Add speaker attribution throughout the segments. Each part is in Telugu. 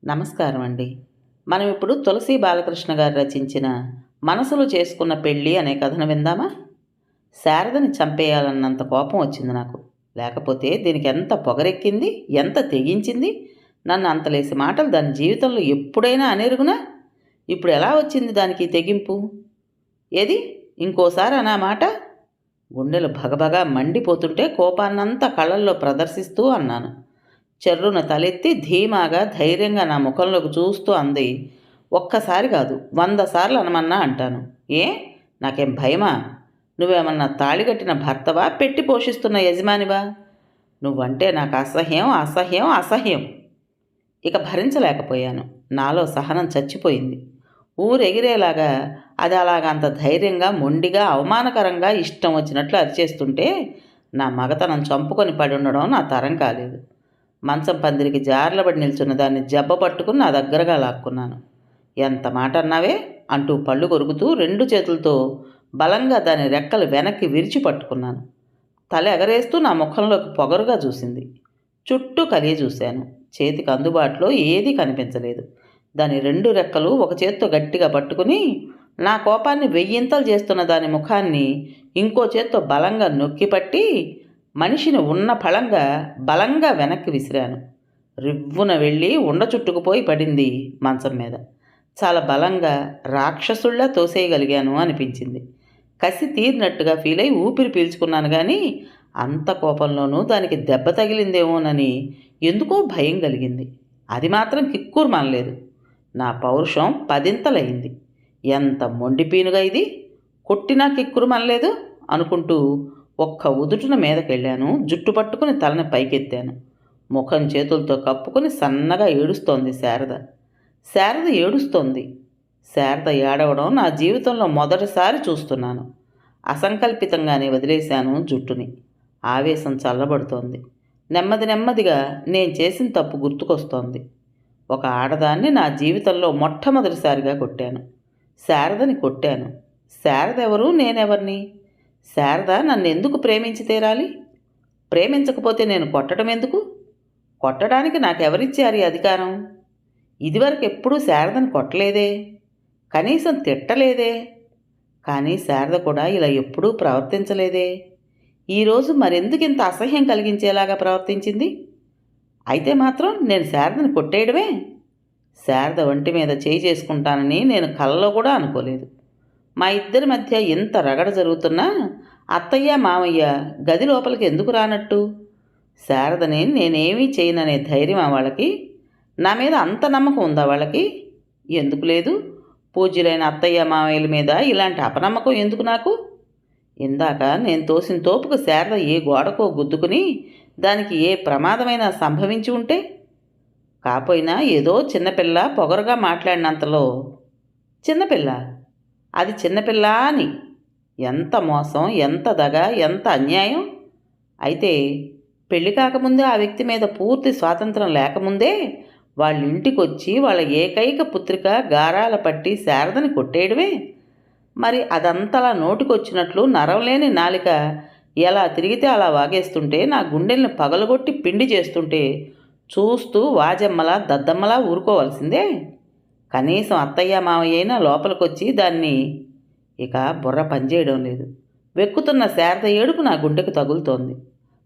Speaker 1: నమస్కారం అండి. మనం ఇప్పుడు తులసి బాలకృష్ణ గారు రచించిన 'మనసులు చేసుకున్న పెళ్ళి' అనే కథను విందామా? శారదని చంపేయాలన్నంత కోపం వచ్చింది నాకు. లేకపోతే దీనికి ఎంత పొగరెక్కింది, ఎంత తెగించింది, నన్ను అంతలేసి మాటలు దాని జీవితంలో ఎప్పుడైనా అనేరుగునా? ఇప్పుడు ఎలా వచ్చింది దానికి ఈ తెగింపు? ఏది ఇంకోసారి అనా మాట? గుండెలు భగభగా మండిపోతుంటే కోపాన్నంతా కళ్ళల్లో ప్రదర్శిస్తూ అన్నాను. చెర్రున తలెత్తి ధీమాగా ధైర్యంగా నా ముఖంలోకి చూస్తూ అంది. ఒక్కసారి కాదు 100 సార్లు అనమన్నా అంటాను. ఏ నాకేం భయమా? నువ్వేమన్నా తాళిగట్టిన భర్తవా, పెట్టి పోషిస్తున్న యజమానివా? నువ్వంటే నాకు అసహ్యం అసహ్యం అసహ్యం. ఇక భరించలేకపోయాను. నాలో సహనం చచ్చిపోయింది. ఊరెగిరేలాగా అది అలాగంత ధైర్యంగా మొండిగా అవమానకరంగా ఇష్టం వచ్చినట్లు అరిచేస్తుంటే నా మగతనం చంపుకొని పడి ఉండడం నా తరం కాలేదు. మంచం పందిరికి జార్లబడి నిల్చున్న దాన్ని జబ్బ పట్టుకుని నా దగ్గరగా లాక్కున్నాను. ఎంత మాట అన్నావే అంటూ పళ్ళు కొరుకుతూ 2 చేతులతో బలంగా దాని రెక్కలు వెనక్కి విరిచి పట్టుకున్నాను. తల ఎగరేస్తూ నా ముఖంలోకి పొగరుగా చూసింది. చుట్టూ కలియ చూశాను. చేతికి అందుబాటులో ఏదీ కనిపించలేదు. దాని 2 రెక్కలు ఒక చేత్తో గట్టిగా పట్టుకుని నా కోపాన్ని వెయ్యింతలు చేస్తున్న దాని ముఖాన్ని ఇంకో చేత్తో బలంగా నొక్కిపట్టి మనిషిని ఉన్న ఫలంగా బలంగా వెనక్కి విసిరాను. రివ్వున వెళ్ళి ఉండ చుట్టుకుపోయి పడింది మంచం మీద. చాలా బలంగా రాక్షసుల్లా తోసేయగలిగాను అనిపించింది. కసి తీరినట్టుగా ఫీల్ అయి ఊపిరి పీల్చుకున్నాను కానీ అంత కోపంలోనూ దానికి దెబ్బ తగిలిందేమోనని ఎందుకో భయం కలిగింది. అది మాత్రం కిక్కురు మనలేదు. నా పౌరుషం 10ంతలయింది. ఎంత మొండిపీనుగా ఇది, కొట్టినా కిక్కురు మనలేదు అనుకుంటూ ఒక్క ఉదుటున మీదకెళ్ళాను. జుట్టు పట్టుకుని తలని పైకెత్తాను. ముఖం చేతులతో కప్పుకుని సన్నగా ఏడుస్తోంది శారద. శారద ఏడుస్తోంది. శారద ఏడవడం నా జీవితంలో మొదటిసారి చూస్తున్నాను. అసంకల్పితంగానే వదిలేశాను జుట్టుని. ఆవేశం చల్లబడుతోంది. నెమ్మది నెమ్మదిగా నేను చేసిన తప్పు గుర్తుకొస్తోంది. ఒక ఆడదాన్ని నా జీవితంలో మొట్టమొదటిసారిగా కొట్టాను. శారదని కొట్టాను. శారద ఎవరు, నేనెవరిని? శారద నన్ను ఎందుకు ప్రేమించి తీరాలి? ప్రేమించకపోతే నేను కొట్టడం ఎందుకు? కొట్టడానికి నాకెవరిచ్చారు ఈ అధికారం? ఇదివరకు ఎప్పుడూ శారదని కొట్టలేదే, కనీసం తిట్టలేదే. కానీ శారద కూడా ఇలా ఎప్పుడూ ప్రవర్తించలేదే. ఈరోజు మరెందుకు ఇంత అసహ్యం కలిగించేలాగా ప్రవర్తించింది? అయితే మాత్రం నేను శారదని కొట్టేయడమే. శారద ఒంటి మీద చేయి చేసుకుంటానని నేను కలలో కూడా అనుకోలేదు. మా ఇద్దరి మధ్య ఇంత రగడ జరుగుతున్నా అత్తయ్య మామయ్య గది లోపలికి ఎందుకు రానట్టు? శారదని నేనేమీ చేయననే ధైర్యం వాళ్ళకి? నా మీద అంత నమ్మకం ఉందా వాళ్ళకి? ఎందుకు లేదు? పూజ్యులైన అత్తయ్య మామయ్యల మీద ఇలాంటి అపనమ్మకం ఎందుకు నాకు? ఇందాక నేను తోసిన తోపుకు శారద ఏ గోడకో గుద్దుకుని దానికి ఏ ప్రమాదమైనా సంభవించి ఉంటే? కాపోయినా ఏదో చిన్నపిల్ల పొగరుగా మాట్లాడినంతలో చిన్నపిల్ల, అది చిన్నపిల్ల అని. ఎంత మోసం, ఎంత దగ, ఎంత అన్యాయం! అయితే పెళ్లి కాకముందే ఆ వ్యక్తి మీద పూర్తి స్వాతంత్రం లేకముందే వాళ్ళింటికొచ్చి వాళ్ళ ఏకైక పుత్రిక గారాల పట్టి శారదని కొట్టేయడమే. మరి అదంతలా నోటికొచ్చినట్లు నరవలేని నాలిక ఎలా తిరిగితే అలా వాగేస్తుంటే, నా గుండెల్ని పగలగొట్టి పిండి చేస్తుంటే చూస్తూ వాజమ్మలా దద్దమ్మలా ఊరుకోవాల్సిందే. కనీసం అత్తయ్య మావయ్య అయినా లోపలికొచ్చి దాన్ని. ఇక బుర్ర పనిచేయడం లేదు. వెక్కుతున్న శారద ఏడుపు నా గుండెకు తగులుతోంది.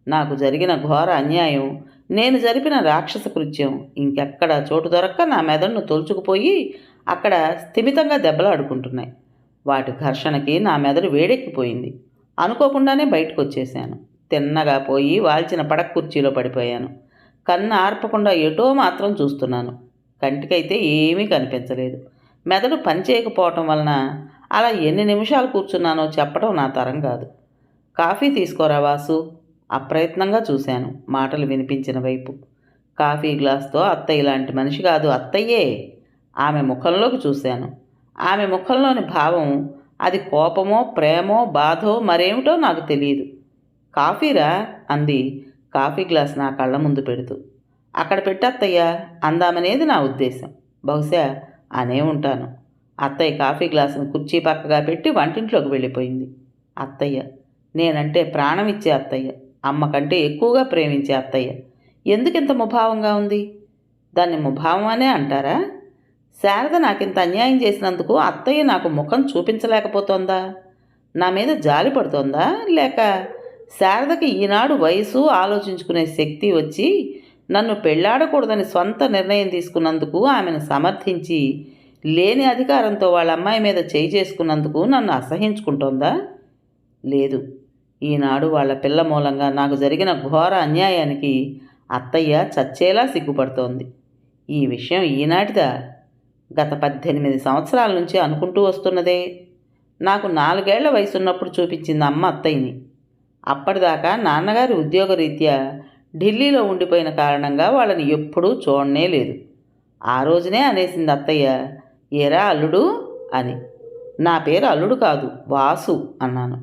Speaker 1: నాకు జరిగిన ఘోర అన్యాయం, నేను జరిపిన రాక్షస కృత్యం ఇంకెక్కడా చోటు దొరక్క నా మెదడును తోల్చుకుపోయి అక్కడ స్థిమితంగా దెబ్బలాడుకుంటున్నాయి. వాటి ఘర్షణకి నా మెదడు వేడెక్కిపోయింది. అనుకోకుండానే బయటకు వచ్చేశాను. తిన్నగా పోయి వాల్చిన పడక కుర్చీలో పడిపోయాను. కన్ను ఆర్పకుండా ఎటో మాత్రం చూస్తున్నాను. కంటికైతే ఏమీ కనిపించలేదు. మెదడు పనిచేయకపోవటం వలన అలా ఎన్ని నిమిషాలు కూర్చున్నానో చెప్పడం నా తరం కాదు. కాఫీ తీసుకోరా వాసు? అప్రయత్నంగా చూశాను మాటలు వినిపించిన వైపు. కాఫీ గ్లాస్తో అత్తయ్య లాంటి మనిషి కాదు అత్తయ్యే. ఆమె ముఖంలోకి చూశాను. ఆమె ముఖంలోని భావం అది కోపమో ప్రేమో బాధో మరేమిటో నాకు తెలియదు. కాఫీరా అంది కాఫీ గ్లాస్ నా కళ్ళ ముందు పెడుతూ. అక్కడ పెట్టత్తయ్య అందామనేది నా ఉద్దేశం. బహుశా అనే ఉంటాను. అత్తయ్య కాఫీ గ్లాసును కుర్చీ పక్కగా పెట్టి వంటింట్లోకి వెళ్ళిపోయింది. అత్తయ్య, నేనంటే ప్రాణం ఇచ్చే అత్తయ్య, అమ్మ కంటే ఎక్కువగా ప్రేమించే అత్తయ్య ఎందుకింత ముభావంగా ఉంది? దాన్ని ముభావం అనే అంటారా? శారద నాకింత అన్యాయం చేసినందుకు అత్తయ్య నాకు ముఖం చూపించలేకపోతోందా? నా మీద జాలి పడుతోందా? లేక శారదకి ఈనాడు వయసు ఆలోచించుకునే శక్తి వచ్చి నన్ను పెళ్ళాడకూడదని స్వంత నిర్ణయం తీసుకున్నందుకు ఆమెను సమర్థించి లేని అధికారంతో వాళ్ళ అమ్మాయి మీద చేయి చేసుకున్నందుకు నన్ను అసహించుకుంటోందా? లేదు. ఈనాడు వాళ్ళ పిల్ల మూలంగా నాకు జరిగిన ఘోర అన్యాయానికి అత్తయ్య చచ్చేలా సిగ్గుపడుతోంది. ఈ విషయం ఈనాటిదా? గత 18 సంవత్సరాల నుంచి అనుకుంటూ వస్తున్నదే. నాకు 4 ఏళ్ల వయసున్నప్పుడు చూపించింది అమ్మ అత్తయ్యని. అప్పటిదాకా నాన్నగారి ఉద్యోగరీత్యా ఢిల్లీలో ఉండిపోయిన కారణంగా వాళ్ళని ఎప్పుడూ చూడనే లేదు. ఆ రోజునే అనేసింది అత్తయ్య, ఏరా అల్లుడు అని. నా పేరు అల్లుడు కాదు, వాసు అన్నాను.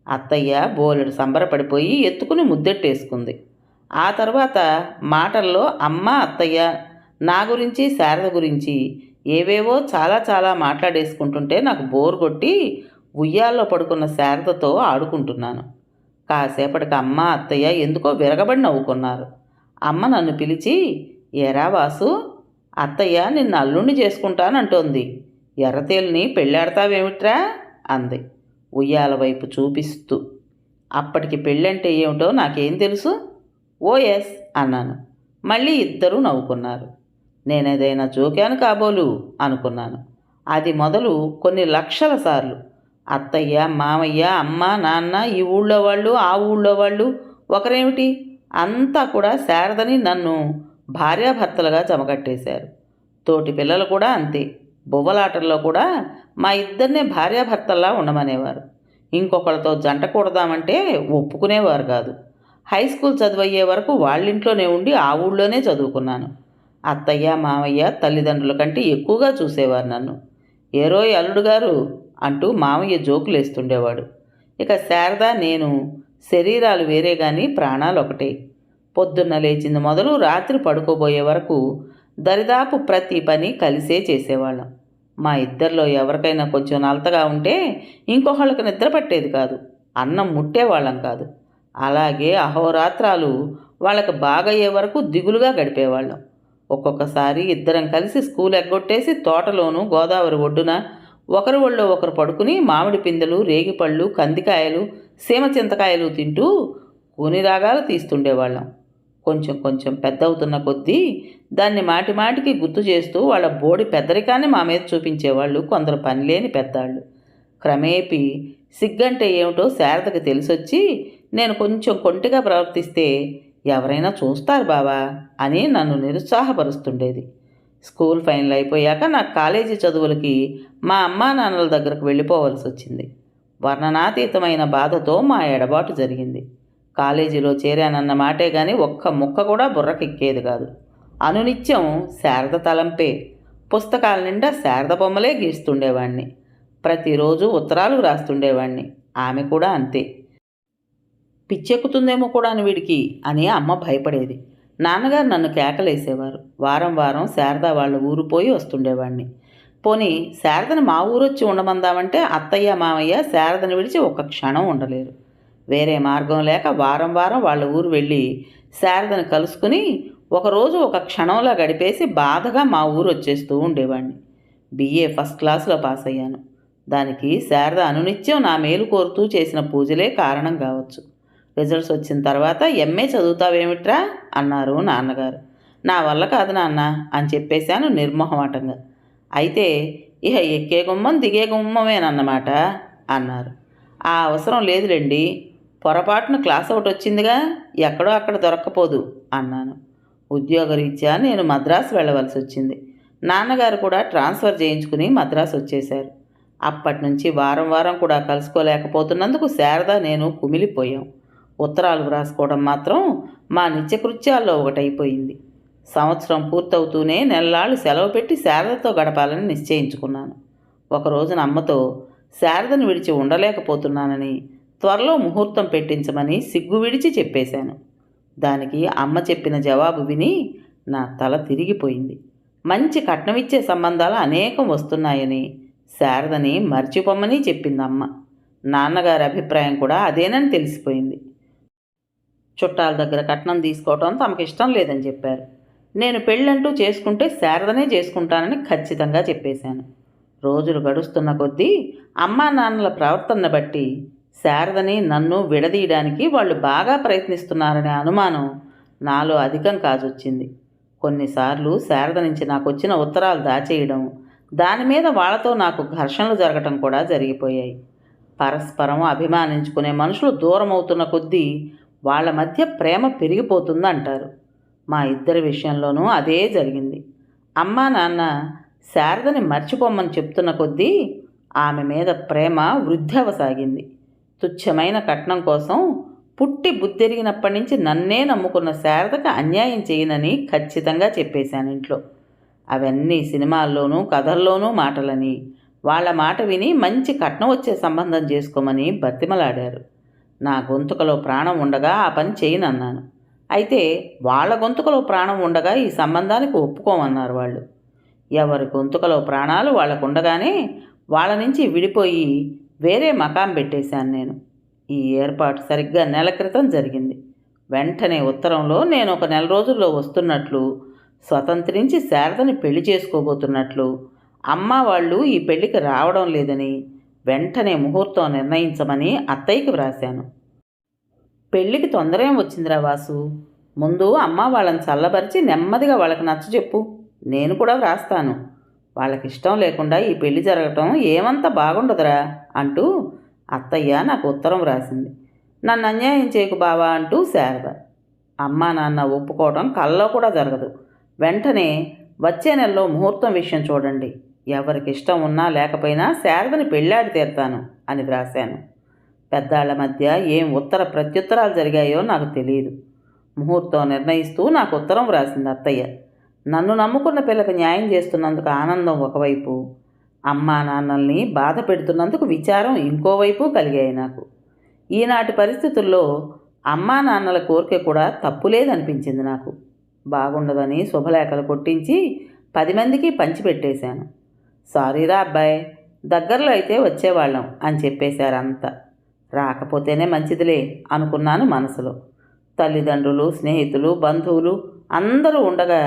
Speaker 1: అత్తయ్య బోలెడు సంబరపడిపోయి ఎత్తుకుని ముద్దెట్టేసుకుంది. ఆ తర్వాత మాటల్లో అమ్మ అత్తయ్య నా గురించి శారద గురించి ఏవేవో చాలా చాలా మాట్లాడేసుకుంటుంటే నాకు బోరు కొట్టి ఉయ్యాల్లో పడుకున్న శారదతో ఆడుకుంటున్నాను. కాసేపటికి అమ్మ అత్తయ్య ఎందుకో విరగబడి నవ్వుకున్నారు. అమ్మ నన్ను పిలిచి, ఏరా వాసు, అత్తయ్య నిన్ను అల్లుణ్ణి చేసుకుంటానంటోంది, ఎర్రతేలుని పెళ్ళాడతావేమిట్రా అంది ఉయ్యాల వైపు చూపిస్తూ. అప్పటికి పెళ్ళంటే ఏమిటో నాకేం తెలుసు? ఓ ఎస్ అన్నాను. మళ్ళీ ఇద్దరూ నవ్వుకున్నారు. నేనేదైనా జోకాను కాబోలు అనుకున్నాను. అది మొదలు కొన్ని లక్షల సార్లు అత్తయ్య మామయ్య అమ్మ నాన్న ఈ ఊళ్ళో వాళ్ళు ఆ ఊళ్ళో వాళ్ళు ఒకరేమిటి అంతా కూడా శారదని నన్ను భార్యాభర్తలుగా జమకట్టేశారు. తోటి పిల్లలు కూడా అంతే. బువ్వలాటల్లో కూడా మా ఇద్దరినే భార్యాభర్తల్లా ఉండమనేవారు. ఇంకొకరితో జంట కూడదామంటే ఒప్పుకునేవారు కాదు. హై స్కూల్ చదివయ్యే వరకు వాళ్ళింట్లోనే ఉండి ఆ ఊళ్ళోనే చదువుకున్నాను. అత్తయ్య మామయ్య తల్లిదండ్రుల కంటే ఎక్కువగా చూసేవారు నన్ను. ఏరోయ్ అల్లుడు గారు అంటూ మామయ్య జోకులేస్తుండేవాడు. ఇక శారద నేను శరీరాలు వేరే కానీ ప్రాణాలు ఒకటే. పొద్దున్న లేచింది మొదలు రాత్రి పడుకోబోయే వరకు దరిదాపు ప్రతి పని కలిసే చేసేవాళ్ళం. మా ఇద్దరిలో ఎవరికైనా కొంచెం నలతగా ఉంటే ఇంకొకళ్ళకి నిద్ర పట్టేది కాదు, అన్నం ముట్టేవాళ్ళం కాదు. అలాగే అహోరాత్రాలు వాళ్ళకి బాగయ్యే వరకు దిగులుగా గడిపేవాళ్ళం. ఒక్కొక్కసారి ఇద్దరం కలిసి స్కూల్ ఎగ్గొట్టేసి తోటలోనూ గోదావరి ఒడ్డున ఒకరి ఒళ్ళో ఒకరు పడుకుని మామిడి పిందెలు రేగిపళ్ళు కందికాయలు సీమ చింతకాయలు తింటూ కూని రాగాలు తీస్తుండేవాళ్ళం. కొంచెం కొంచెం పెద్దవుతున్న కొద్దీ దాన్ని మాటి మాటికి గుర్తు చేస్తూ వాళ్ళ బోడి పెద్దరికాన్ని మా మీద చూపించేవాళ్ళు కొందరు పనిలేని పెద్దాళ్ళు. క్రమేపీ సిగ్గంటే ఏమిటో శారదకి తెలిసొచ్చి నేను కొంచెం కొంటిగా ప్రవర్తిస్తే ఎవరైనా చూస్తారు బావా అని నన్ను నిరుత్సాహపరుస్తుండేది. స్కూల్ ఫైనల్ అయిపోయాక నాకు కాలేజీ చదువులకి మా అమ్మా నాన్నల దగ్గరకు వెళ్ళిపోవలసి వచ్చింది. వర్ణనాతీతమైన బాధతో మా ఎడబాటు జరిగింది. కాలేజీలో చేరానన్న మాటే కానీ ఒక్క ముక్క కూడా బుర్రకెక్కేది కాదు. అనునిత్యం శారద తలంపే. పుస్తకాల నిండా శారద బొమ్మలే గీస్తుండేవాణ్ణి. ప్రతిరోజు ఉత్తరాలు రాస్తుండేవాణ్ణి. ఆమె కూడా అంతే. పిచ్చెక్కుతుందేమో కూడా అని వీడికి అని అమ్మ భయపడేది. నాన్నగారు నన్ను కేకలేసేవారు. వారం వారం శారద వాళ్ళ ఊరు పోయి వస్తుండేవాడిని. పోనీ శారదని మా ఊరొచ్చి ఉండమందామంటే అత్తయ్య మామయ్య శారదని విడిచి ఒక్క క్షణం ఉండలేరు. వేరే మార్గం లేక వారం వారం వాళ్ళ ఊరు వెళ్ళి శారదని కలుసుకుని ఒకరోజు ఒక క్షణంలా గడిపేసి బాధగా మా ఊరు వచ్చేస్తూ ఉండేవాడిని. బిఏ ఫస్ట్ క్లాస్లో పాస్ అయ్యాను. దానికి శారద అనునిత్యం నా మేలు కోరుతూ చేసిన పూజలే కారణం కావచ్చు. రిజల్ట్స్ వచ్చిన తర్వాత ఎంఏ చదువుతావేమిట్రా అన్నారు నాన్నగారు. నా వల్ల కాదు నాన్న అని చెప్పేశాను నిర్మోహమాటంగా. అయితే ఇహ ఎక్కే గుమ్మం దిగే గుమ్మమేనన్నమాట అన్నారు. ఆ అవసరం లేదులేండి, పొరపాటున క్లాస్ ఒకటి వచ్చిందిగా, ఎక్కడో అక్కడ దొరక్కపోదు అన్నాను. ఉద్యోగరీత్యా నేను మద్రాసు వెళ్ళవలసి వచ్చింది. నాన్నగారు కూడా ట్రాన్స్ఫర్ చేయించుకుని మద్రాసు వచ్చేశారు. అప్పటి నుంచి వారం వారం కూడా కలుసుకోలేకపోతున్నందుకు శారద నేను కుమిలిపోయాం. ఉత్తరాలు వ్రాసుకోవడం మాత్రం మా నిత్యకృత్యాల్లో ఒకటైపోయింది. సంవత్సరం పూర్తవుతూనే నెలలాళ్ళు సెలవు పెట్టి శారదతో గడపాలని నిశ్చయించుకున్నాను. ఒకరోజున అమ్మతో శారదని విడిచి ఉండలేకపోతున్నానని త్వరలో ముహూర్తం పెట్టించమని సిగ్గు విడిచి చెప్పేశాను. దానికి అమ్మ చెప్పిన జవాబు విని నా తల తిరిగిపోయింది. మంచి కట్నమిచ్చే సంబంధాలు అనేకం వస్తున్నాయని శారదని మర్చిపోమ్మని చెప్పింది అమ్మ. నాన్నగారి అభిప్రాయం కూడా అదేనని తెలిసిపోయింది. చుట్టాల దగ్గర కట్నం తీసుకోవటం తమకిష్టం లేదని చెప్పారు. నేను పెళ్ళంటూ చేసుకుంటే శారదనే చేసుకుంటానని ఖచ్చితంగా చెప్పేశాను. రోజులు గడుస్తున్న కొద్దీ అమ్మా నాన్నల ప్రవర్తన బట్టి శారదని నన్ను విడదీయడానికి వాళ్ళు బాగా ప్రయత్నిస్తున్నారనే అనుమానం నాలో అధికం కాజొచ్చింది. కొన్నిసార్లు శారద నుంచి నాకు వచ్చిన ఉత్తరాలు దాచేయడం, దాని మీద వాళ్ళతో నాకు ఘర్షణలు జరగటం కూడా జరిగిపోయాయి. పరస్పరం అభిమానించుకునే మనుషులు దూరం అవుతున్న కొద్దీ వాళ్ళ మధ్య ప్రేమ పెరిగిపోతుందంటారు. మా ఇద్దరి విషయంలోనూ అదే జరిగింది. అమ్మా నాన్న శారదని మర్చిపోమ్మని చెప్తున్న కొద్దీ ఆమె మీద ప్రేమ వృద్ధవసాగింది. తుచ్చమైన కట్నం కోసం పుట్టి బుద్ధెరిగినప్పటి నుంచి నన్నే నమ్ముకున్న శారదకు అన్యాయం చేయనని ఖచ్చితంగా చెప్పేశాను ఇంట్లో. అవన్నీ సినిమాల్లోనూ కథల్లోనూ మాటలని, వాళ్ళ మాట విని మంచి కట్నం వచ్చే సంబంధం చేసుకోమని బతిమలాడారు. నా గొంతుకలో ప్రాణం ఉండగా ఆ పని చేయనన్నాను. అయితే వాళ్ళ గొంతుకలో ప్రాణం ఉండగా ఈ సంబంధానికి ఒప్పుకోమన్నారు వాళ్ళు. ఎవరి గొంతుకలో ప్రాణాలు వాళ్ళకు ఉండగానే వాళ్ళ నుంచి విడిపోయి వేరే మకాం పెట్టేశాను నేను. ఈ ఏర్పాటు సరిగ్గా నెల క్రితం జరిగింది. వెంటనే ఉత్తరంలో నేను ఒక నెల రోజుల్లో వస్తున్నట్లు, స్వతంత్రించి శారదని పెళ్లి చేసుకోబోతున్నట్లు, అమ్మ వాళ్ళు ఈ పెళ్లికి రావడం లేదని, వెంటనే ముహూర్తం నిర్ణయించమని అత్తయ్యకి వ్రాశాను. పెళ్ళికి తొందరేం వచ్చిందిరా వాసు, ముందు అమ్మ వాళ్ళని చల్లబరిచి నెమ్మదిగా వాళ్ళకి నచ్చజెప్పు. నేను కూడా వ్రాస్తాను. వాళ్ళకిష్టం లేకుండా ఈ పెళ్లి జరగటం ఏమంత బాగుండదురా అంటూ అత్తయ్య నాకు ఉత్తరం వ్రాసింది. నన్ను అన్యాయం చేయకు బావా అంటూ శారద. అమ్మా నాన్న ఒప్పుకోవడం కల్లో కూడా జరగదు. వెంటనే వచ్చే నెలలో ముహూర్తం విషయం చూడండి. ఎవరికి ఇష్టం ఉన్నా లేకపోయినా శారదని పెళ్ళాడి తీరుతాను అని వ్రాశాను. పెద్దాళ్ల మధ్య ఏం ఉత్తర ప్రత్యుత్తరాలు జరిగాయో నాకు తెలియదు. ముహూర్తం నిర్ణయిస్తూ నాకు ఉత్తరం వ్రాసింది అత్తయ్య. నన్ను నమ్ముకున్న పిల్లకి న్యాయం చేస్తున్నందుకు ఆనందం ఒకవైపు, అమ్మా నాన్నల్ని బాధ పెడుతున్నందుకు విచారం ఇంకోవైపు కలిగాయి నాకు. ఈనాటి పరిస్థితుల్లో అమ్మా నాన్నల కోరిక కూడా తప్పులేదనిపించింది నాకు. బాగుండదని శుభలేఖలు కొట్టించి 10 మందికి పంచిపెట్టేశాను. సారీరా అబ్బాయి, దగ్గరలో అయితే వచ్చేవాళ్ళం అని చెప్పేశారంతా. రాకపోతేనే మంచిదిలే అనుకున్నాను మనసులో. తల్లిదండ్రులు, స్నేహితులు, బంధువులు అందరూ ఉండగా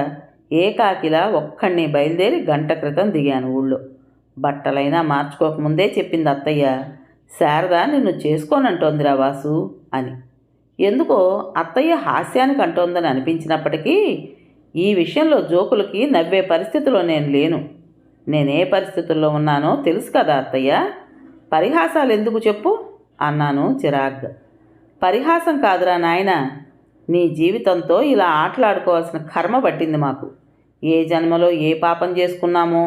Speaker 1: ఏకాకిలా ఒక్కడిని బయలుదేరి గంట క్రితం దిగాను ఊళ్ళో. బట్టలైనా మార్చుకోకముందే చెప్పింది అత్తయ్య, శారద నిన్ను చేసుకోనంటోందిరా వాసు అని. ఎందుకో అత్తయ్య హాస్యానికి అంటోందని అనిపించినప్పటికీ ఈ విషయంలో జోకులకి నవ్వే పరిస్థితిలో నేను లేను. నేనే పరిస్థితుల్లో ఉన్నానో తెలుసు కదా అత్తయ్య. పరిహాసాలు ఎందుకు చెప్పు అన్నాను చిరాగ్గా. పరిహాసం కాదురా నాయన, నీ జీవితంతో ఇలా ఆటలాడుకోవాల్సిన కర్మ పట్టింది మాకు. ఏ జన్మలో ఏ పాపం చేసుకున్నామో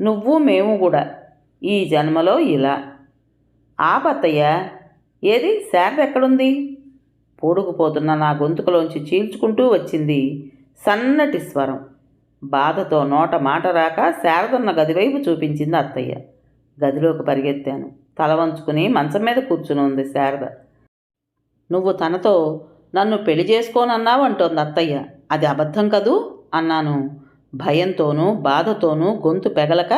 Speaker 1: నువ్వు మేము కూడా. ఈ జన్మలో ఇలా. ఆపత్తయ్య, ఏది శారద ఎక్కడుంది? పూడుకుపోతున్న నా గొంతుకులోంచి చీల్చుకుంటూ వచ్చింది సన్నటి స్వరం. బాధతో నోట మాట రాక శారదన్న గదివైపు చూపించింది అత్తయ్య. గదిలోకి పరిగెత్తాను. తల వంచుకుని మంచం మీద కూర్చుని ఉంది శారద. నువ్వు తనతో నన్ను పెళ్లి చేసుకోనన్నావు అంటోంది అత్తయ్య. అది అబద్ధం కదూ అన్నాను భయంతోనూ బాధతోనూ గొంతు పెగలక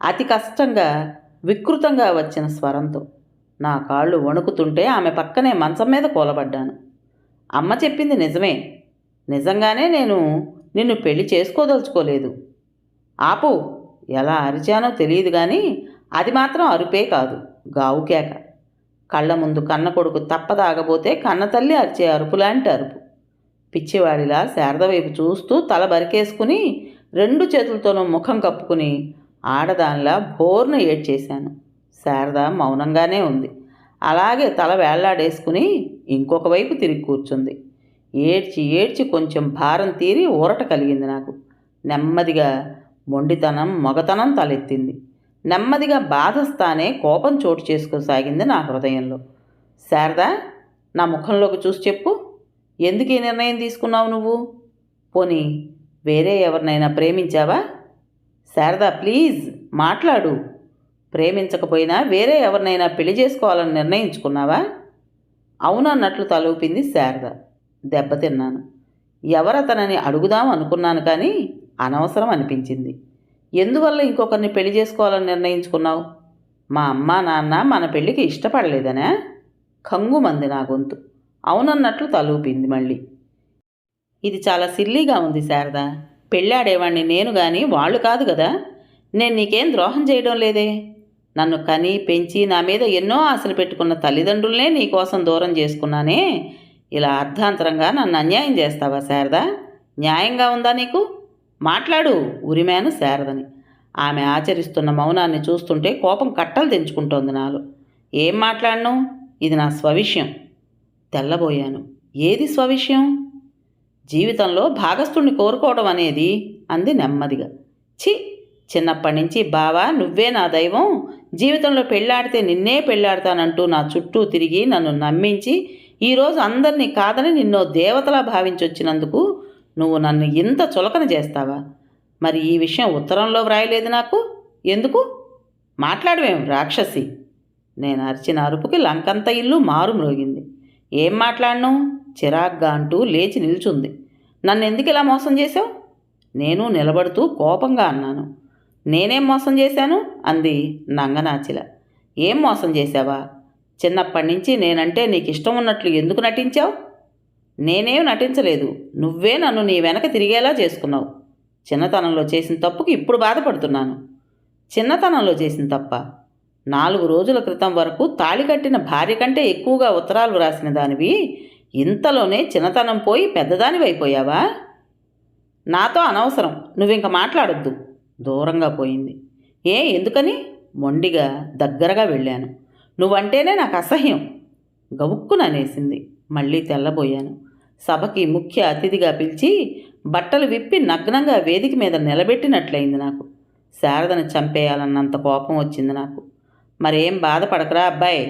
Speaker 1: అతి కష్టంగా వికృతంగా వచ్చిన స్వరంతో. నా కాళ్ళు వణుకుతుంటే ఆమె పక్కనే మంచం మీద కూలబడ్డాను. అమ్మ చెప్పింది నిజమే. నిజంగానే నేను నిన్ను పెళ్లి చేసుకోదలుచుకోలేదు. ఆపు. ఎలా అరిచానో తెలియదు కానీ అది మాత్రం అరుపే కాదు, గావుకేక. కళ్ళ ముందు కన్న కొడుకు తప్పదాగబోతే కన్నతల్లి అరిచే అరుపులాంటి అరుపు. పిచ్చివాడిలా శారద వైపు చూస్తూ తల బరికేసుకుని 2 చేతులతోనూ ముఖం కప్పుకుని ఆడదానిలా భోర్న ఏడ్చేశాను. శారద మౌనంగానే ఉంది. అలాగే తల వేళ్లాడేసుకుని ఇంకొక వైపు తిరిగి కూర్చుంది. ఏడ్చి ఏడ్చి కొంచెం భారం తీరి ఊరట కలిగింది నాకు. నెమ్మదిగా మొండితనం మగతనం తలెత్తింది. నెమ్మదిగా బాధస్తానే కోపం చోటు చేసుకోసాగింది నా హృదయంలో. శారద, నా ముఖంలోకి చూసి చెప్పు, ఎందుకు ఈ నిర్ణయం తీసుకున్నావు నువ్వు? పోనీ వేరే ఎవరినైనా ప్రేమించావా? శారద ప్లీజ్ మాట్లాడు. ప్రేమించకపోయినా వేరే ఎవరినైనా పెళ్లి చేసుకోవాలని నిర్ణయించుకున్నావా? అవునన్నట్లు తలూపింది శారద. దెబ్బతిన్నాను. ఎవరతనని అడుగుదాం అనుకున్నాను కానీ అనవసరం అనిపించింది. ఎందువల్ల ఇంకొకరిని పెళ్లి చేసుకోవాలని నిర్ణయించుకున్నావు? మా అమ్మా నాన్న మన పెళ్ళికి ఇష్టపడలేదనే? కంగుమంది నా గొంతు. అవునన్నట్లు తలూపింది మళ్ళీ. ఇది చాలా సిల్లీగా ఉంది శారద. పెళ్ళాడేవాణ్ణి నేను గాని వాళ్ళు కాదు కదా. నేను నీకేం ద్రోహం చేయడం లేదే. నన్ను కని పెంచి నా మీద ఎన్నో ఆశలు పెట్టుకున్న తల్లిదండ్రులనే నీకోసం దూరం చేసుకున్నానే. ఇలా అర్ధాంతరంగా నన్ను అన్యాయం చేస్తావా శారద? న్యాయంగా ఉందా నీకు? మాట్లాడు, ఉరిమాను శారదని. ఆమె ఆచరిస్తున్న మౌనాన్ని చూస్తుంటే కోపం కట్టలు తెంచుకుంటోంది నాలో. ఏం మాట్లాడను? ఇది నా స్వవిషయం. తెల్లబోయాను. ఏది స్వవిషయం? జీవితంలో భాగస్థుణ్ణి కోరుకోవడం అనేది, అంది నెమ్మదిగా. ఛీ, చిన్నప్పటి నుంచి బావా నువ్వే నా దైవం, జీవితంలో పెళ్ళాడితే నిన్నే పెళ్ళాడతానంటూ నా చుట్టూ తిరిగి నన్ను నమ్మించి ఈరోజు అందరినీ కాదని నిన్నో దేవతలా భావించొచ్చినందుకు నువ్వు నన్ను ఇంత చులకన చేస్తావా? మరి ఈ విషయం ఉత్తరంలో వ్రాయలేదు నాకు? ఎందుకు? మాట్లాడవేం రాక్షసి? నేను అరిచిన అరుపుకి లంకంత ఇల్లు మారుమ్రోగింది. ఏం మాట్లాడను? చిరాగ్గా అంటూ లేచి నిల్చుంది. నన్ను ఎందుకు ఇలా మోసం చేశావు? నేను నిలబడుతూ కోపంగా అన్నాను. నేనేం మోసం చేశాను? అంది నంగనాచిల. ఏం మోసం చేశావా? చిన్నప్పటి నుంచి నేనంటే నీకు ఇష్టం ఉన్నట్లు ఎందుకు నటించావు? నేనేం నటించలేదు. నువ్వే నన్ను నీ వెనక తిరిగేలా చేసుకున్నావు. చిన్నతనంలో చేసిన తప్పుకి ఇప్పుడు బాధపడుతున్నాను. చిన్నతనంలో చేసిన తప్ప? 4 రోజుల క్రితం వరకు తాళి కట్టిన భార్య కంటే ఎక్కువగా ఉత్తరాలు వ్రాసిన దానివి ఇంతలోనే చిన్నతనం పోయి పెద్దదానివైపోయావా? నాతో అనవసరం, నువ్వింక మాట్లాడొద్దు. దూరంగా పోయింది. ఎందుకని? మొండిగా దగ్గరగా వెళ్ళాను. నువ్వంటేనే నాకు అసహ్యం. గవుక్కుననేసింది. మళ్ళీ తెల్లబోయాను. సభకి ముఖ్య అతిథిగా పిలిచి బట్టలు విప్పి నగ్నంగా వేదిక మీద నిలబెట్టినట్లయింది నాకు. శారదను చంపేయాలన్నంత కోపం వచ్చింది నాకు. మరేం బాధపడకరా అబ్బాయి.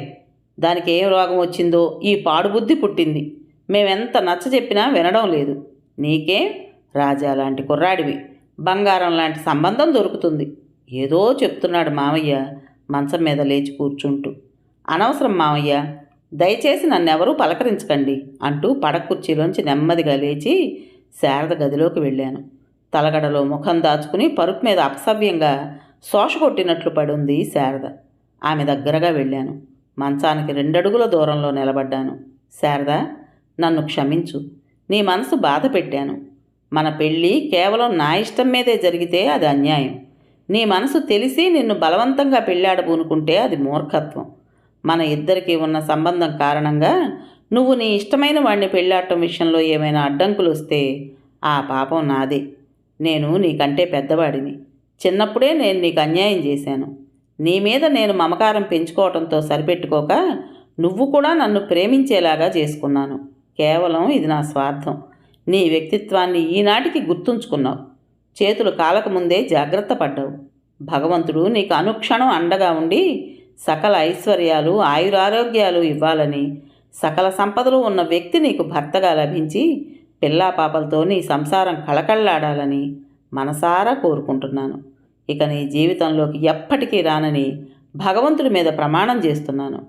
Speaker 1: దానికి ఏం రోగం వచ్చిందో ఈ పాడుబుద్ధి పుట్టింది. మేమెంత నచ్చ చెప్పినా వినడం లేదు. నీకేం? రాజా లాంటి కుర్రాడివి, బంగారం లాంటి సంబంధం దొరుకుతుంది. ఏదో చెప్తున్నాడు మామయ్య మంచం మీద లేచి కూర్చుంటూ. అనవసరం మామయ్య, దయచేసి నన్నెవరూ పలకరించకండి అంటూ పడకుర్చీలోంచి నెమ్మదిగా లేచి శారద గదిలోకి వెళ్ళాను. తలగడలో ముఖం దాచుకుని పరుపు మీద అపసవ్యంగా శోషకొట్టినట్లు పడుంది శారద. ఆమె దగ్గరగా వెళ్ళాను. మంచానికి 2 అడుగుల దూరంలో నిలబడ్డాను. శారద, నన్ను క్షమించు. నీ మనసు బాధ పెట్టాను. మన పెళ్ళి కేవలం నా ఇష్టం మీదే జరిగితే అది అన్యాయం. నీ మనసు తెలిసి నిన్ను బలవంతంగా పెళ్ళాడబూనుకుంటే అది మూర్ఖత్వం. మన ఇద్దరికీ ఉన్న సంబంధం కారణంగా నువ్వు నీ ఇష్టమైన వాడిని పెళ్ళాడటం విషయంలో ఏమైనా అడ్డంకులు వస్తే ఆ పాపం నాదే. నేను నీకంటే పెద్దవాడిని. చిన్నప్పుడే నేను నీకు అన్యాయం చేశాను. నీ మీద నేను మమకారం పెంచుకోవడంతో సరిపెట్టుకోక నువ్వు కూడా నన్ను ప్రేమించేలాగా చేసుకున్నాను. కేవలం ఇది నా స్వార్థం. నీ వ్యక్తిత్వాన్ని ఈనాటికి గుర్తుంచుకున్నావు. చేతులు కాలకముందే జాగ్రత్త పడ్డావు. భగవంతుడు నీకు అనుక్షణం అండగా ఉండి సకల ఐశ్వర్యాలు ఆయురారోగ్యాలు ఇవ్వాలని, సకల సంపదలు ఉన్న వ్యక్తి నీకు భర్తగా లభించి పిల్లా పాపలతో నీ సంసారం కళకళలాడాలని మనసారా కోరుకుంటున్నాను. ఇక నీ జీవితంలోకి ఎప్పటికీ రానని భగవంతుడి మీద ప్రమాణం చేస్తున్నాను.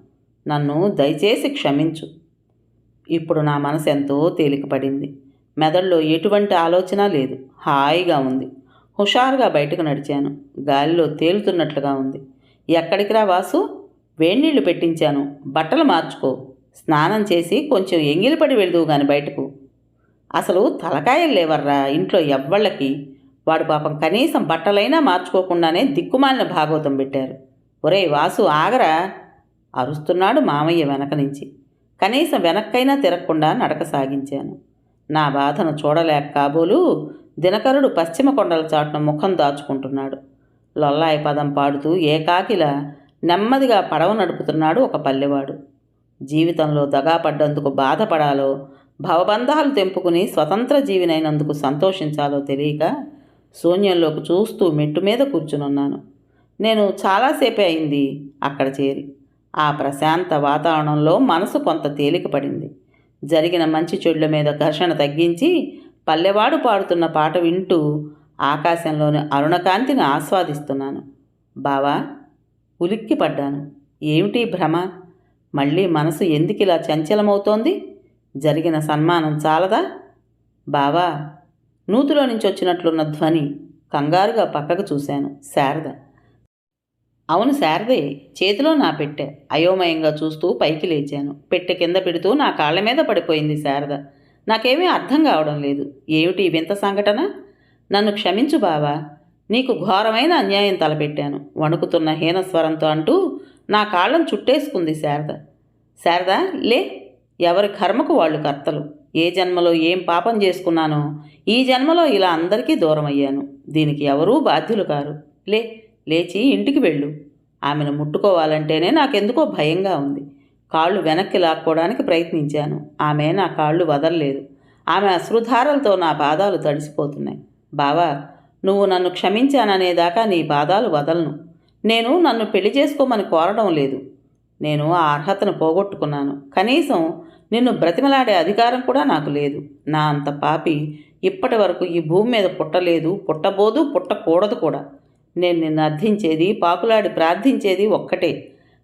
Speaker 1: నన్ను దయచేసి క్షమించు. ఇప్పుడు నా మనసు ఎంతో తేలికపడింది. మెదడులో ఎటువంటి ఆలోచన లేదు. హాయిగా ఉంది. హుషారుగా బయటకు నడిచాను. గాలిలో తేలుతున్నట్లుగా ఉంది. ఎక్కడికి రా వాసు? వేడినీళ్లు పెట్టించాను, బట్టలు మార్చుకో. స్నానం చేసి కొంచెం ఎంగిలిపడి వెళ్దువు గాని బయటకు. అసలు తలకాయలు లేవర్రా ఇంట్లో ఎవ్వళ్ళకి. వాడు పాపం కనీసం బట్టలైనా మార్చుకోకుండానే దిక్కుమాలిన భాగవతం పెట్టారు. ఒరేయ్ వాసు, ఆగరా! అరుస్తున్నాడు మామయ్య వెనక నుంచి. కనీసం వెనక్కైనా తిరగకుండా నడక సాగించాను. నా బాధను చూడలేక కాబోలు దినకరుడు పశ్చిమ కొండల చాటున ముఖం దాచుకుంటున్నాడు. లొల్లాయి పదం పాడుతూ ఏకాకిలా నెమ్మదిగా పడవ నడుపుతున్నాడు ఒక పల్లెవాడు. జీవితంలో దగాపడ్డందుకు బాధపడాలో, భవబంధాలు తెంపుకుని స్వతంత్ర జీవినైనందుకు సంతోషించాలో తెలియక శూన్యంలోకి చూస్తూ మెట్టు మీద కూర్చునున్నాను. నేను చాలాసేపే అయింది అక్కడ చేరి. ఆ ప్రశాంత వాతావరణంలో మనసు కొంత తేలిక పడింది. జరిగిన మంచి చెడుల మీద ఘర్షణ తగ్గించి పల్లెవాడు పాడుతున్న పాట వింటూ ఆకాశంలోని అరుణకాంతిని ఆస్వాదిస్తున్నాను. బావా, ఉలిక్కి పడ్డాను. ఏమిటి భ్రమ? మళ్ళీ మనసు ఎందుకిలా చంచలమవుతోంది? జరిగిన సన్మానం చాలదా? బావా, నూతిలో నుంచి వచ్చినట్లున్న ధ్వని. కంగారుగా పక్కకు చూశాను. శారద. అవును శారదే. చేతిలో నా పెట్టె. అయోమయంగా చూస్తూ పైకి లేచాను. పెట్టె కింద పెడుతూ నా కాళ్ల మీద పడిపోయింది శారద. నాకేమీ అర్థం కావడం లేదు. ఏమిటి ఈ వింత సంఘటన? నన్ను క్షమించు బావా, నీకు ఘోరమైన అన్యాయం తలపెట్టాను వణుకుతున్న హీనస్వరంతో అంటూ నా కాళ్ళను చుట్టేసుకుంది శారద. శారద, లే, ఎవరి కర్మకు వాళ్ళు కర్తలు. ఏ జన్మలో ఏం పాపం చేసుకున్నానో ఈ జన్మలో ఇలా అందరికీ దూరం అయ్యాను. దీనికి ఎవరూ బాధ్యులు కారు. లే, లేచి ఇంటికి వెళ్ళు. ఆమెను ముట్టుకోవాలంటేనే నాకెందుకో భయంగా ఉంది. కాళ్ళు వెనక్కి లాక్కోవడానికి ప్రయత్నించాను. ఆమె నా కాళ్ళు వదలలేదు. ఆమె అశ్రుధారలతో నా పాదాలు తడిసిపోతున్నాయి. బావా, నువ్వు నన్ను క్షమించాననేదాకా నీ పాదాలు వదలను. నేను నన్ను పెళ్లి చేసుకోమని కోరడం లేదు. నేను ఆ అర్హతను పోగొట్టుకున్నాను. కనీసం నిన్ను బ్రతిమలాడే అధికారం కూడా నాకు లేదు. నా అంత పాపి ఇప్పటి వరకు ఈ భూమి మీద పుట్టలేదు, పుట్టబోదు, పుట్టకూడదు కూడా. నేను నిన్ను అర్థించేది, పాకులాడి ప్రార్థించేది ఒక్కటే.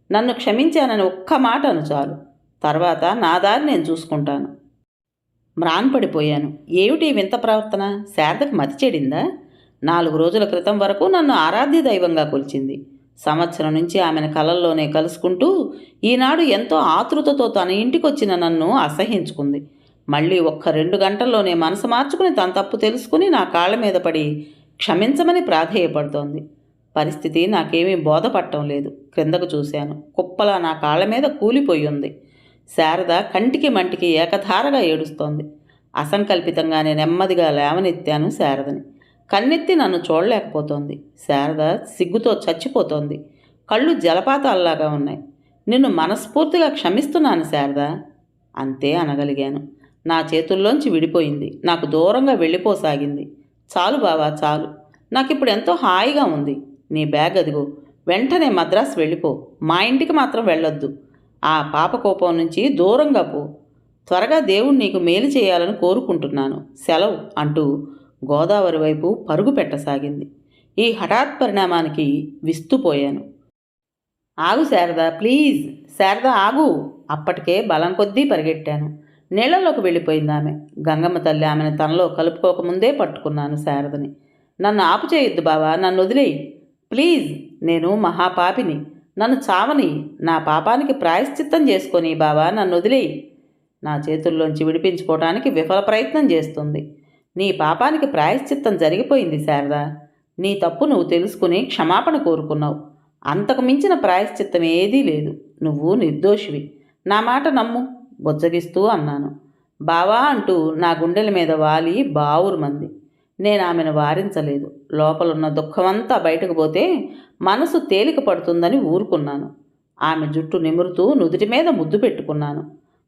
Speaker 1: నన్ను క్షమించానని ఒక్క మాట అను చాలు. తర్వాత నా దారి నేను చూసుకుంటాను. మ్రాన్పడిపోయాను. ఏమిటి వింత ప్రవర్తన? శారదకు మతి చెడిందా? 4 రోజుల క్రితం వరకు నన్ను ఆరాధ్య దైవంగా కొలిచింది. సంవత్సరం నుంచి ఆమెను కలల్లోనే కలుసుకుంటూ ఈనాడు ఎంతో ఆతృతతో తన ఇంటికొచ్చిన నన్ను అసహించుకుంది. మళ్ళీ ఒక్క 2 గంటల్లోనే మనసు మార్చుకుని తన తప్పు తెలుసుకుని నా కాళ్ళ మీద పడి క్షమించమని ప్రాధేయపడుతోంది. పరిస్థితి నాకేమీ బోధపట్టం లేదు. క్రిందకు చూశాను. కుప్పలా నా కాళ్ళ మీద కూలిపోయి ఉంది. శారద కంటికి మంటికి ఏకధారగా ఏడుస్తోంది. అసంకల్పితంగానే నెమ్మదిగా లేవనెత్తాను శారదని. కన్నెత్తి నన్ను చూడలేకపోతోంది. శారద సిగ్గుతో చచ్చిపోతోంది. కళ్ళు జలపాతాల్లాగా ఉన్నాయి. నిన్ను మనస్ఫూర్తిగా క్షమిస్తున్నాను శారద, అంతే అనగలిగాను. నా చేతుల్లోంచి విడిపోయింది. నాకు దూరంగా వెళ్ళిపోసాగింది. చాలు బావా, చాలు. నాకిప్పుడు ఎంతో హాయిగా ఉంది. నీ బ్యాగ్ అదిగో. వెంటనే మద్రాసు వెళ్ళిపో. మా ఇంటికి మాత్రం వెళ్ళొద్దు. ఆ పాపకోపం నుంచి దూరంగా పో. త్వరగా దేవుడు నీకు మేలు చేయాలని కోరుకుంటున్నాను. సెలవు అంటూ గోదావరి వైపు పరుగు పెట్టసాగింది. ఈ హఠాత్ పరిణామానికి విస్తుపోయాను. ఆగు శారద, ప్లీజ్. శారద, ఆగు. అప్పటికే బలం కొద్దీ పరిగెట్టాను. నీళ్లలోకి వెళ్ళిపోయింది ఆమె. గంగమ్మ తల్లి ఆమెను తనలో కలుపుకోకముందే పట్టుకున్నాను శారదని. నన్ను ఆపు చేయొద్దు బావా, నన్ను వదిలేయి ప్లీజ్. నేను మహాపాపిని. నన్ను చావని. నా పాపానికి ప్రాయశ్చిత్తం చేసుకొని బావా, నన్ను వదిలేయి. నా చేతుల్లోంచి విడిపించుకోవడానికి విఫల ప్రయత్నం చేస్తుంది. నీ పాపానికి ప్రాయశ్చిత్తం జరిగిపోయింది శారద. నీ తప్పు నువ్వు తెలుసుకుని క్షమాపణ కోరుకున్నావు. అంతకు మించిన ప్రాయశ్చిత్తం ఏదీ లేదు. నువ్వు నిర్దోషివి. నా మాట నమ్ము, బొజ్జగిస్తూ అన్నాను. బావా అంటూ నా గుండెల మీద వాలి బావురుమంది. నేను ఆమెను వారించలేదు. లోపలున్న దుఃఖమంతా బయటకు పోతే మనసు తేలిక పడుతుందని ఊరుకున్నాను. ఆమె జుట్టు నిమురుతూ నుదుటి మీద ముద్దు పెట్టుకున్నాను.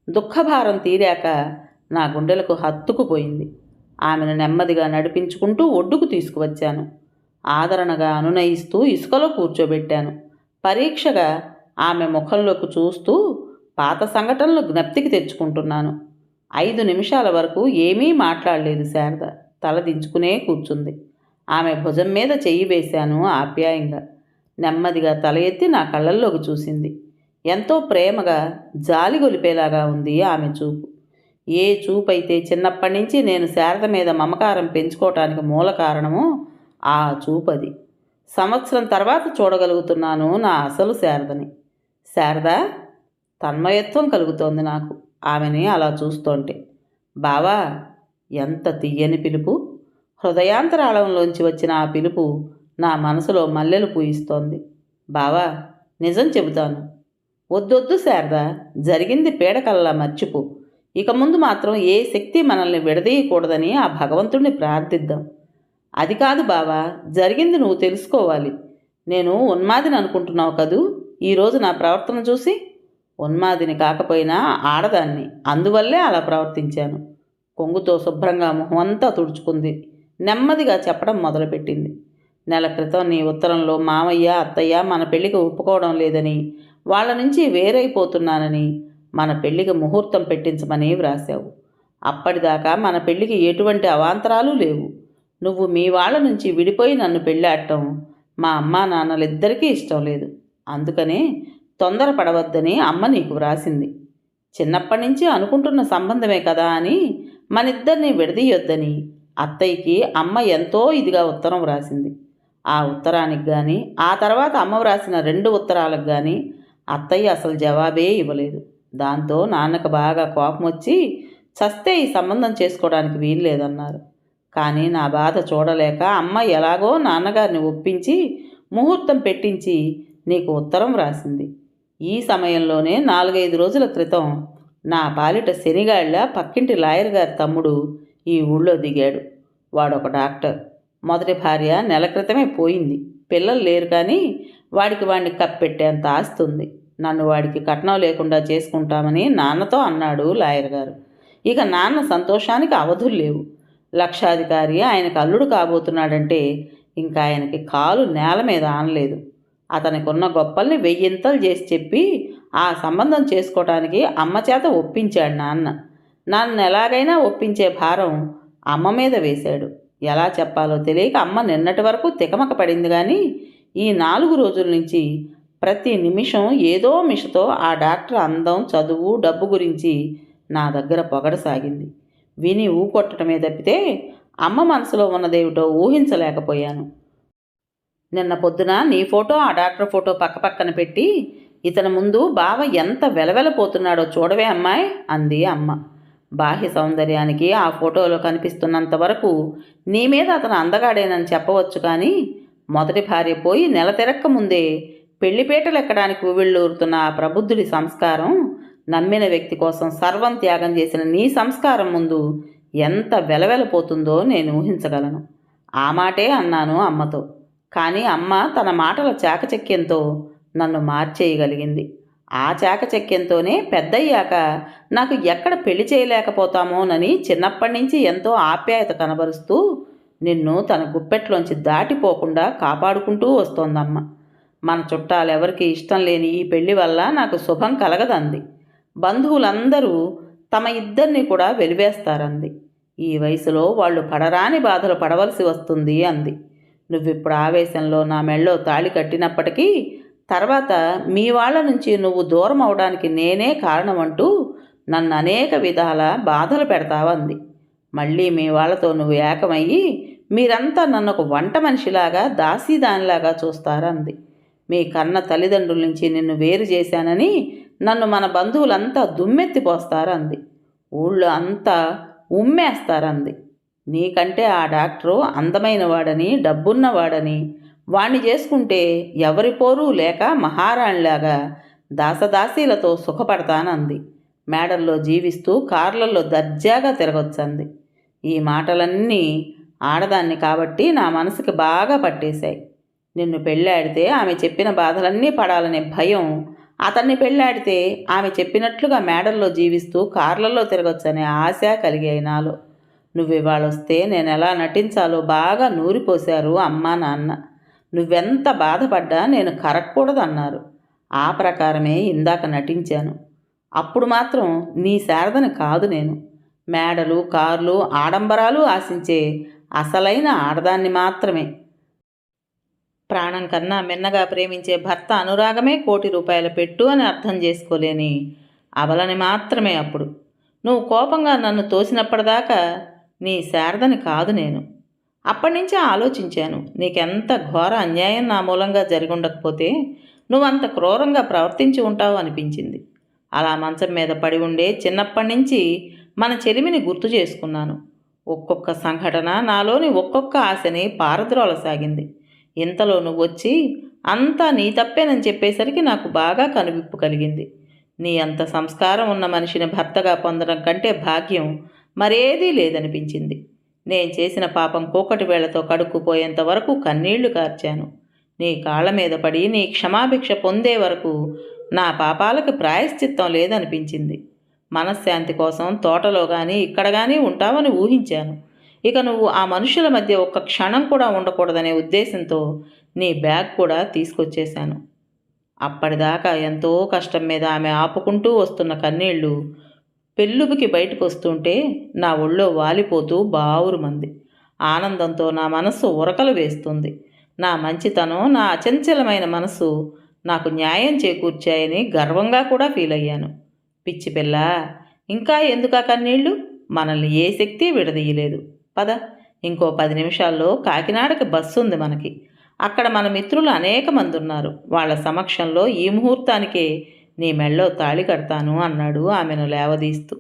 Speaker 1: దుఃఖభారం తీరాక నా గుండెలకు హత్తుకుపోయింది. ఆమెను నెమ్మదిగా నడిపించుకుంటూ ఒడ్డుకు తీసుకువచ్చాను. ఆదరణగా అనునయిస్తూ ఇసుకలో కూర్చోబెట్టాను. పరీక్షగా ఆమె ముఖంలోకి చూస్తూ పాత సంఘటనలు జ్ఞప్తికి తెచ్చుకుంటున్నాను. 5 నిమిషాల వరకు ఏమీ మాట్లాడలేదు శారద. తల దించుకునే కూర్చుంది. ఆమె భుజం మీద చెయ్యి వేశాను ఆప్యాయంగా. నెమ్మదిగా తల ఎత్తి నా కళ్ళల్లోకి చూసింది. ఎంతో ప్రేమగా జాలి గొలిపేలాగా ఉంది ఆమె చూపు. ఏ చూపైతే చిన్నప్పటి నుంచి నేను శారద మీద మమకారం పెంచుకోవటానికి మూల కారణమో ఆ చూపది. సంవత్సరం తర్వాత చూడగలుగుతున్నాను నా అసలు శారదని. శారద, తన్మయత్వం కలుగుతోంది నాకు ఆమెని అలా చూస్తోంటే. బావా, ఎంత తీయని పిలుపు! హృదయాంతరాళంలోంచి వచ్చిన ఆ పిలుపు నా మనసులో మల్లెలు పూయిస్తోంది. బావా, నిజం చెబుతాను. వద్దొద్దు శారద, జరిగింది పీడకల్లా మర్చిపో. ఇక ముందు మాత్రం ఏ శక్తి మనల్ని విడదీయకూడదని ఆ భగవంతుడిని ప్రార్థిద్దాం. అది కాదు బావా, జరిగింది నువ్వు తెలుసుకోవాలి. నేను ఉన్మాదిని అనుకుంటున్నావు కదూ ఈరోజు నా ప్రవర్తన చూసి? ఉన్మాదిని కాకపోయినా ఆడదాన్ని, అందువల్లే అలా ప్రవర్తించాను. కొంగుతో శుభ్రంగా మొహమంతా తుడుచుకుంది. నెమ్మదిగా చెప్పడం మొదలుపెట్టింది. నెల క్రితం నీ ఉత్తరంలో మామయ్య, అత్తయ్య మన పెళ్లికి ఒప్పుకోవడం లేదని, వాళ్ళ నుంచి వేరైపోతున్నానని, మన పెళ్లికి ముహూర్తం పెట్టించమని వ్రాసావు. అప్పటిదాకా మన పెళ్లికి ఎటువంటి అవాంతరాలు లేవు. నువ్వు మీ వాళ్ళ నుంచి విడిపోయి నన్ను పెళ్ళాడటం మా అమ్మా నాన్నలిద్దరికీ ఇష్టం లేదు. అందుకనే తొందరపడవద్దని అమ్మ నీకు వ్రాసింది. చిన్నప్పటి నుంచి అనుకుంటున్న సంబంధమే కదా అని మనిద్దరినీ విడదీయొద్దని అత్తయ్యకి అమ్మ ఎంతో ఇదిగా ఉత్తరం వ్రాసింది. ఆ ఉత్తరానికి కానీ ఆ తర్వాత అమ్మ వ్రాసిన 2 ఉత్తరాలకు కానీ అత్తయ్య అసలు జవాబే ఇవ్వలేదు. దాంతో నాన్నకు బాగా కోపం వచ్చి చస్తే ఈ సంబంధం చేసుకోవడానికి వీలు లేదన్నారు. కానీ నా బాధ చూడలేక అమ్మ ఎలాగో నాన్నగారిని ఒప్పించి ముహూర్తం పెట్టించి నీకు ఉత్తరం వ్రాసింది. ఈ సమయంలోనే 4-5 రోజుల క్రితం నా పాలిట శనిగాళ్ళ పక్కింటి లాయర్ గారి తమ్ముడు ఈ ఊళ్ళో దిగాడు. వాడొక డాక్టర్. మొదటి భార్య నెల క్రితమే పోయింది. పిల్లలు లేరు, కానీ వాడిని కప్పెట్టేంత ఆస్తి ఉంది. నన్ను వాడికి కట్నం లేకుండా చేసుకుంటామని నాన్నతో అన్నాడు లాయర్ గారు. ఇక నాన్న సంతోషానికి అవధులు లేవు. లక్షాధికారి ఆయనకు అల్లుడు కాబోతున్నాడంటే ఇంకా ఆయనకి కాలు నేల మీద ఆనలేదు. అతనికి ఉన్న గొప్పల్ని 1000 చేసి చెప్పి ఆ సంబంధం చేసుకోవటానికి అమ్మ చేత ఒప్పించాడు నాన్న. నన్ను ఎలాగైనా ఒప్పించే భారం అమ్మ మీద వేశాడు. ఎలా చెప్పాలో తెలియక అమ్మ నిన్నటి వరకు తికమక పడింది. కానీ ఈ 4 రోజుల నుంచి ప్రతి నిమిషం ఏదో మిషతో ఆ డాక్టర్ అందం, చదువు, డబ్బు గురించి నా దగ్గర పొగడసాగింది. విని ఊకొట్టడమే తప్పితే అమ్మ మనసులో ఉన్నదేమిటో ఊహించలేకపోయాను. నిన్న పొద్దున నీ ఫోటో ఆ డాక్టర్ ఫోటో పక్కపక్కన పెట్టి ఇతని ముందు బావ ఎంత వెలవెలపోతున్నాడో చూడవే అమ్మాయి అంది అమ్మ. బాహ్య సౌందర్యానికి ఆ ఫోటోలో కనిపిస్తున్నంత వరకు నీ మీద అతను అందగాడేనని చెప్పవచ్చు. కానీ మొదటి భార్య పోయి నెల తిరక్క ముందే పెళ్లిపేటలు ఎక్కడానికి ఉవ్విళ్ళూరుతున్న ఆ ప్రబుద్ధుడి సంస్కారం, నమ్మిన వ్యక్తి కోసం సర్వం త్యాగం చేసిన నీ సంస్కారం ముందు ఎంత వెలవెలపోతుందో నేను ఊహించగలను. ఆ మాటే అన్నాను అమ్మతో. కానీ అమ్మ తన మాటల చాకచక్యంతో నన్ను మార్చేయగలిగింది. ఆ చాకచక్యంతోనే పెద్దయ్యాక నాకు ఎక్కడ పెళ్లి చేయలేకపోతామోనని చిన్నప్పటి నుంచి ఎంతో ఆప్యాయత కనబరుస్తూ నిన్ను తన గుప్పెట్లోంచి దాటిపోకుండా కాపాడుకుంటూ వస్తోందమ్మ. మన చుట్టాలెవరికి ఇష్టం లేని ఈ పెళ్లి వల్ల నాకు శుభం కలగదంది. బంధువులందరూ తమ ఇద్దరిని కూడా వెలివేస్తారంది. ఈ వయసులో వాళ్ళు పడరాని బాధలు పడవలసి వస్తుంది అంది. నువ్విప్పుడు ఆవేశంలో నా మెళ్ళో తాళి కట్టినప్పటికీ తర్వాత మీ వాళ్ళ నుంచి నువ్వు దూరం అవడానికి నేనే కారణమంటూ నన్ను అనేక విధాల బాధలు పెడతావంది. మళ్ళీ మీ వాళ్ళతో నువ్వు ఏకమయ్యి మీరంతా నన్ను ఒక వంట మనిషిలాగా దాసీదానిలాగా చూస్తారంది. మీ కన్న తల్లిదండ్రుల నుంచి నిన్ను వేరు చేశానని నన్ను మన బంధువులంతా దుమ్మెత్తిపోస్తారంది. ఊళ్ళో అంతా ఉమ్మేస్తారంది. నీకంటే ఆ డాక్టరు అందమైన వాడని, డబ్బున్నవాడని, వాణ్ణి చేసుకుంటే ఎవరి పోరు లేక మహారాణిలాగా దాసదాసీలతో సుఖపడతానంది. మేడల్లో జీవిస్తూ కార్లల్లో దర్జాగా తిరగొచ్చంది. ఈ మాటలన్నీ ఆడదాన్ని కాబట్టి నా మనసుకి బాగా పట్టేశాయి. నిన్ను పెళ్ళాడితే ఆమె చెప్పిన బాధలన్నీ పడాలనే భయం, అతన్ని పెళ్ళాడితే ఆమె చెప్పినట్లుగా మేడల్లో జీవిస్తూ కార్లలో తిరగొచ్చనే ఆశ కలిగాయి నాలో. నువ్వివాళొస్తే నేను ఎలా నటించాలో బాగా నూరిపోశారు అమ్మా నాన్న. నువ్వెంత బాధపడ్డా నేను కరక్కూడదన్నారు. ఆ ప్రకారమే ఇందాక నటించాను. అప్పుడు మాత్రం నీ శారదని కాదు నేను. మేడలు, కార్లు, ఆడంబరాలు ఆశించే అసలైన ఆడదాన్ని మాత్రమే. ప్రాణం కన్నా మిన్నగా ప్రేమించే భర్త అనురాగమే ₹1,00,00,000 పెట్టు అని అర్థం చేసుకోలేని అబలని మాత్రమే. అప్పుడు నువ్వు కోపంగా నన్ను తోసినప్పటిదాకా నీ శారదని కాదు నేను. అప్పటినుంచి ఆలోచించాను, నీకెంత ఘోర అన్యాయం నా మూలంగా జరిగుండకపోతే నువ్వంత క్రూరంగా ప్రవర్తించి ఉంటావు అనిపించింది. అలా మంచం మీద పడి ఉండే చిన్నప్పటి నుంచి మన చెలిమిని గుర్తు చేసుకున్నాను. ఒక్కొక్క సంఘటన నాలోని ఒక్కొక్క ఆశని పారద్రోలసాగింది. ఇంతలో నువ్వు వచ్చి అంతా నీ తప్పేనని చెప్పేసరికి నాకు బాగా కనువిప్పు కలిగింది. నీ అంత సంస్కారం ఉన్న మనిషిని భర్తగా పొందడం కంటే భాగ్యం మరేదీ లేదనిపించింది. నేను చేసిన పాపం కూకటి వేళ్లతో కడుక్కుపోయేంత వరకు కన్నీళ్లు కార్చాను. నీ కాళ్ళ మీద పడి నీ క్షమాభిక్ష పొందే వరకు నా పాపాలకు ప్రాయశ్చిత్తం లేదనిపించింది. మనశ్శాంతి కోసం తోటలో కానీ ఇక్కడ కానీ ఉంటావని ఊహించాను. ఇక నువ్వు ఆ మనుషుల మధ్య ఒక్క క్షణం కూడా ఉండకూడదనే ఉద్దేశంతో నీ బ్యాగ్ కూడా తీసుకొచ్చేశాను. అప్పటిదాకా ఎంతో కష్టం మీద ఆమె ఆపుకుంటూ వస్తున్న కన్నీళ్లు పెళ్ళుబికి బయటకు వస్తుంటే నా ఒళ్ళో వాలిపోతూ బావురుమంది. ఆనందంతో నా మనస్సు ఉరకలు వేస్తుంది. నా మంచితనం, నా అచంచలమైన మనసు నాకు న్యాయం చేకూర్చాయని గర్వంగా కూడా ఫీల్ అయ్యాను. పిచ్చి పిల్ల, ఇంకా ఎందుకా కన్నీళ్ళు? మనల్ని ఏ శక్తి విడదీయలేదు. పద, ఇంకో 10 నిమిషాల్లో కాకినాడకి బస్సు ఉంది మనకి. అక్కడ మన మిత్రులు అనేక మంది ఉన్నారు. వాళ్ళ సమక్షంలో ఈ ముహూర్తానికే నీ మెళ్ళో తాళి కడతాను అన్నాడు ఆమెను లేవదీస్తూ.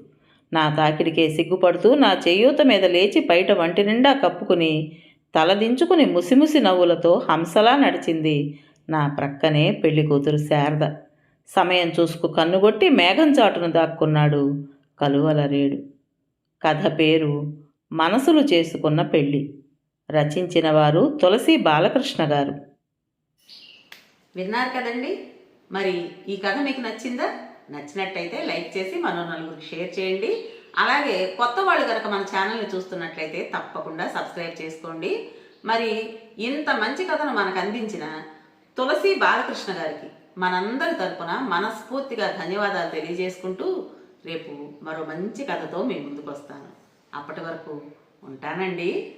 Speaker 1: నా తాకిడికే సిగ్గుపడుతూ నా చేయూత మీద లేచి బయట వంటి నిండా కప్పుకుని తలదించుకుని ముసిముసి నవ్వులతో హంసలా నడిచింది నా ప్రక్కనే పెళ్లి కూతురు శారద. సమయం చూసుకు కన్నుగొట్టి మేఘం చాటును దాక్కున్నాడు కలువలరేడు. కథ పేరు మనసులు చేసుకున్న పెళ్ళి. రచించిన వారు తులసి బాలకృష్ణ గారు. విన్నారు కదండి. మరి ఈ కథ మీకు నచ్చిందా? నచ్చినట్టయితే లైక్ చేసి మరో నలుగురికి షేర్ చేయండి. అలాగే కొత్త వాళ్ళు కనుక మన ఛానల్ని చూస్తున్నట్లయితే తప్పకుండా సబ్స్క్రైబ్ చేసుకోండి. మరి ఇంత మంచి కథను మనకు అందించిన తులసి బాలకృష్ణ గారికి మనందరి తరపున మనస్ఫూర్తిగా ధన్యవాదాలు తెలియజేసుకుంటూ రేపు మరో మంచి కథతో మీ ముందుకు వస్తాను. అప్పటి వరకు ఉంటానండి.